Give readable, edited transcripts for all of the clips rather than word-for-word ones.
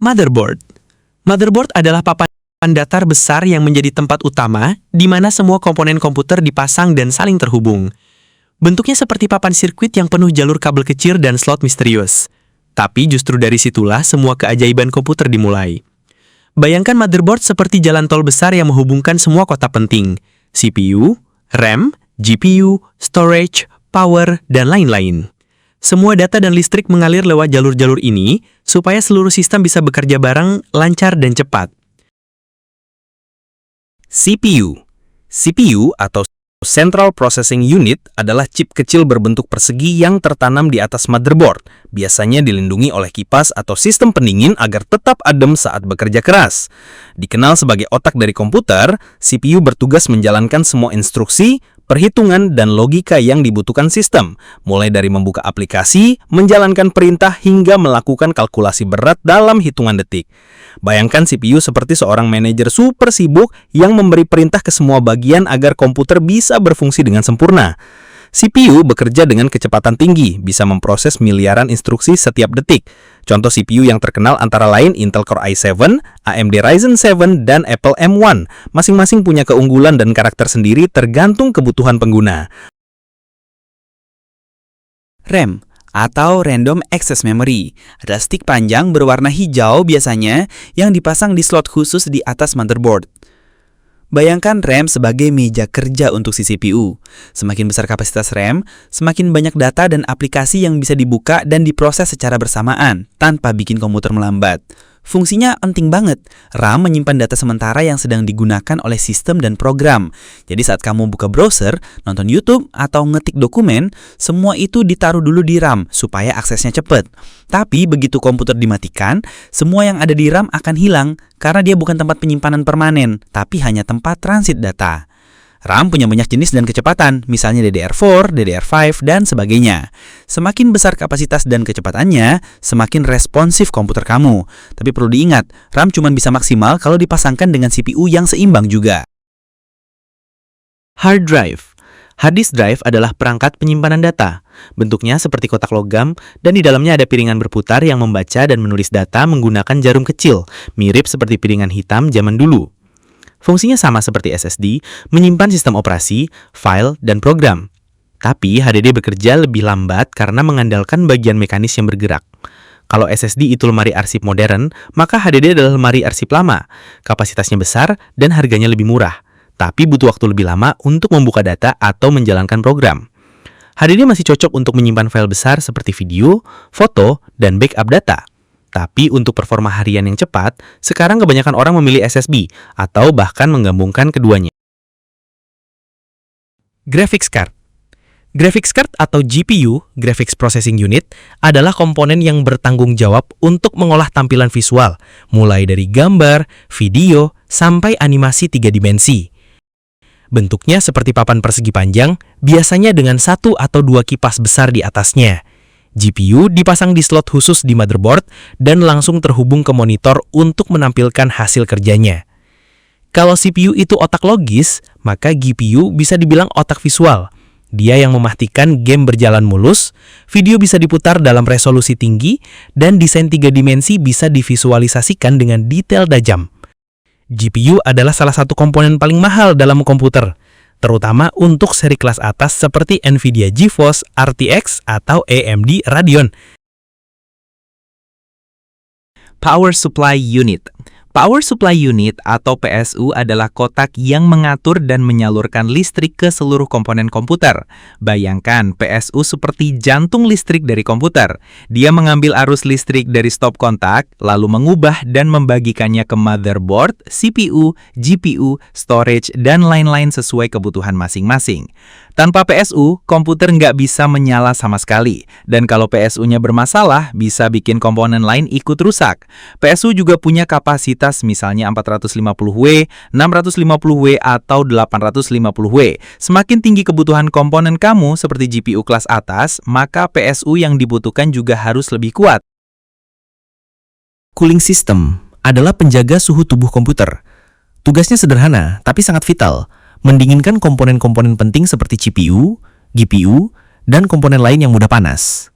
Motherboard. Motherboard adalah papan datar besar yang menjadi tempat utama di mana semua komponen komputer dipasang dan saling terhubung. Bentuknya seperti papan sirkuit yang penuh jalur kabel kecil dan slot misterius. Tapi justru dari situlah semua keajaiban komputer dimulai. Bayangkan motherboard seperti jalan tol besar yang menghubungkan semua kotak penting, CPU, RAM, GPU, storage, power, dan lain-lain. Semua data dan listrik mengalir lewat jalur-jalur ini supaya seluruh sistem bisa bekerja bareng, lancar, dan cepat. CPU atau Central Processing Unit adalah chip kecil berbentuk persegi yang tertanam di atas motherboard, biasanya dilindungi oleh kipas atau sistem pendingin agar tetap adem saat bekerja keras. Dikenal sebagai otak dari komputer, CPU bertugas menjalankan semua instruksi, perhitungan, dan logika yang dibutuhkan sistem, mulai dari membuka aplikasi, menjalankan perintah, hingga melakukan kalkulasi berat dalam hitungan detik. Bayangkan CPU seperti seorang manajer super sibuk yang memberi perintah ke semua bagian agar komputer bisa berfungsi dengan sempurna. CPU bekerja dengan kecepatan tinggi, bisa memproses miliaran instruksi setiap detik. Contoh CPU yang terkenal antara lain Intel Core i7, AMD Ryzen 7, dan Apple M1. Masing-masing punya keunggulan dan karakter sendiri tergantung kebutuhan pengguna. RAM atau Random Access Memory adalah stick panjang berwarna hijau biasanya yang dipasang di slot khusus di atas motherboard. Bayangkan RAM sebagai meja kerja untuk si CPU. Semakin besar kapasitas RAM, semakin banyak data dan aplikasi yang bisa dibuka dan diproses secara bersamaan, tanpa bikin komputer melambat. Fungsinya penting banget. RAM menyimpan data sementara yang sedang digunakan oleh sistem dan program. Jadi saat kamu buka browser, nonton YouTube, atau ngetik dokumen, semua itu ditaruh dulu di RAM supaya aksesnya cepat. Tapi begitu komputer dimatikan, semua yang ada di RAM akan hilang karena dia bukan tempat penyimpanan permanen, tapi hanya tempat transit data. RAM punya banyak jenis dan kecepatan, misalnya DDR4, DDR5, dan sebagainya. Semakin besar kapasitas dan kecepatannya, semakin responsif komputer kamu. Tapi perlu diingat, RAM cuma bisa maksimal kalau dipasangkan dengan CPU yang seimbang juga. Hard drive. Hard disk drive adalah perangkat penyimpanan data. Bentuknya seperti kotak logam, dan di dalamnya ada piringan berputar yang membaca dan menulis data menggunakan jarum kecil, mirip seperti piringan hitam zaman dulu. Fungsinya sama seperti SSD, menyimpan sistem operasi, file, dan program. Tapi HDD bekerja lebih lambat karena mengandalkan bagian mekanis yang bergerak. Kalau SSD itu lemari arsip modern, maka HDD adalah lemari arsip lama. Kapasitasnya besar dan harganya lebih murah, tapi butuh waktu lebih lama untuk membuka data atau menjalankan program. HDD masih cocok untuk menyimpan file besar seperti video, foto, dan backup data. Tapi untuk performa harian yang cepat, sekarang kebanyakan orang memilih SSD atau bahkan menggabungkan keduanya. Graphics card. Graphics card atau GPU, Graphics Processing Unit, adalah komponen yang bertanggung jawab untuk mengolah tampilan visual, mulai dari gambar, video, sampai animasi 3 dimensi. Bentuknya seperti papan persegi panjang, biasanya dengan 1 atau 2 kipas besar di atasnya. GPU dipasang di slot khusus di motherboard dan langsung terhubung ke monitor untuk menampilkan hasil kerjanya. Kalau CPU itu otak logis, maka GPU bisa dibilang otak visual. Dia yang memastikan game berjalan mulus, video bisa diputar dalam resolusi tinggi, dan desain 3 dimensi bisa divisualisasikan dengan detail tajam. GPU adalah salah satu komponen paling mahal dalam komputer, terutama untuk seri kelas atas seperti Nvidia GeForce RTX atau AMD Radeon. Power Supply Unit. Power Supply Unit atau PSU adalah kotak yang mengatur dan menyalurkan listrik ke seluruh komponen komputer. Bayangkan PSU seperti jantung listrik dari komputer. Dia mengambil arus listrik dari stop kontak, lalu mengubah dan membagikannya ke motherboard, CPU, GPU, storage, dan lain-lain sesuai kebutuhan masing-masing. Tanpa PSU, komputer nggak bisa menyala sama sekali. Dan kalau PSU-nya bermasalah, bisa bikin komponen lain ikut rusak. PSU juga punya kapasitas misalnya 450W, 650W, atau 850W. Semakin tinggi kebutuhan komponen kamu seperti GPU kelas atas, maka PSU yang dibutuhkan juga harus lebih kuat. Cooling system adalah penjaga suhu tubuh komputer. Tugasnya sederhana, tapi sangat vital. Mendinginkan komponen-komponen penting seperti CPU, GPU, dan komponen lain yang mudah panas.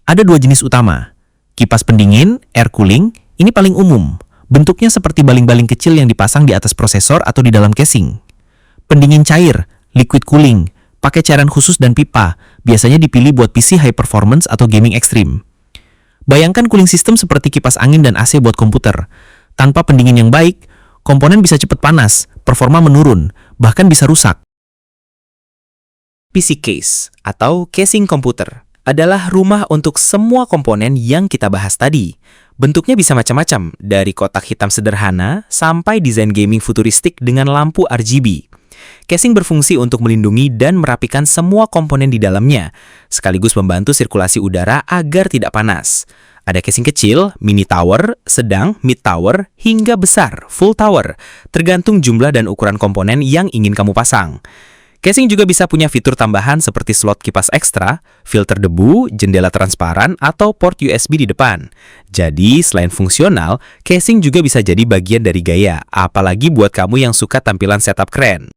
Ada 2 jenis utama, kipas pendingin, air cooling, Ini paling umum, bentuknya seperti baling-baling kecil yang dipasang di atas prosesor atau di dalam casing. Pendingin cair, liquid cooling, pakai cairan khusus dan pipa, biasanya dipilih buat PC high performance atau gaming ekstrim. Bayangkan cooling system seperti kipas angin dan AC buat komputer. Tanpa pendingin yang baik, komponen bisa cepat panas, performa menurun, bahkan bisa rusak. PC case atau casing komputer adalah rumah untuk semua komponen yang kita bahas tadi. Bentuknya bisa macam-macam, dari kotak hitam sederhana sampai desain gaming futuristik dengan lampu RGB. Casing berfungsi untuk melindungi dan merapikan semua komponen di dalamnya, sekaligus membantu sirkulasi udara agar tidak panas. Ada casing kecil, mini tower, sedang, mid tower, hingga besar, full tower, tergantung jumlah dan ukuran komponen yang ingin kamu pasang. Casing juga bisa punya fitur tambahan seperti slot kipas ekstra, filter debu, jendela transparan, atau port USB di depan. Jadi, selain fungsional, casing juga bisa jadi bagian dari gaya, apalagi buat kamu yang suka tampilan setup keren.